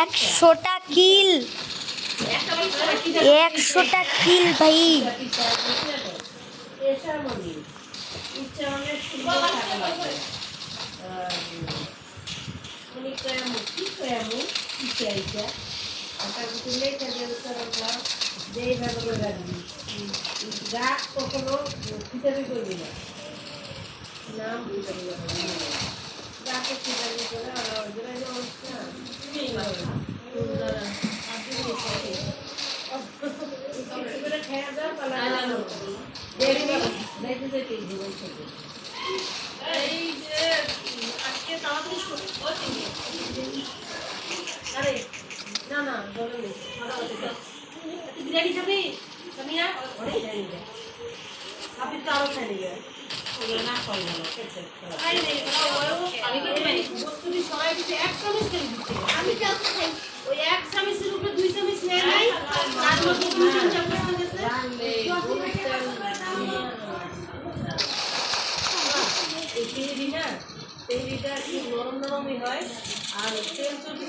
একশোটা কিল, 100টা কিল ভাই। কখনো খিচাড়ি করবি না, নাম যাকে খিচাড়ি করে খেয়ে দাও দেখতে জীবন থেকে। এই যে আজকে তাড়াতাড়ি আরে না না বলেনি বিরিয়ানি খাবি সামিয়া? অনেক খাই নিবে আপনি তো আরো খাই নিবে না খাই না আমি কিন্তু বস্তুটি সবাই দিচ্ছে 1 চামচ করে দিচ্ছে। আমি তো খাই ওই 1 চামচের উপরে 2 চামচ নেয় নাই, তার মধ্যে 2-3 চামচ হয়ে গেছে। এই তেল না তেলটা একটু নরম নরমই হয় আর তেল চলছে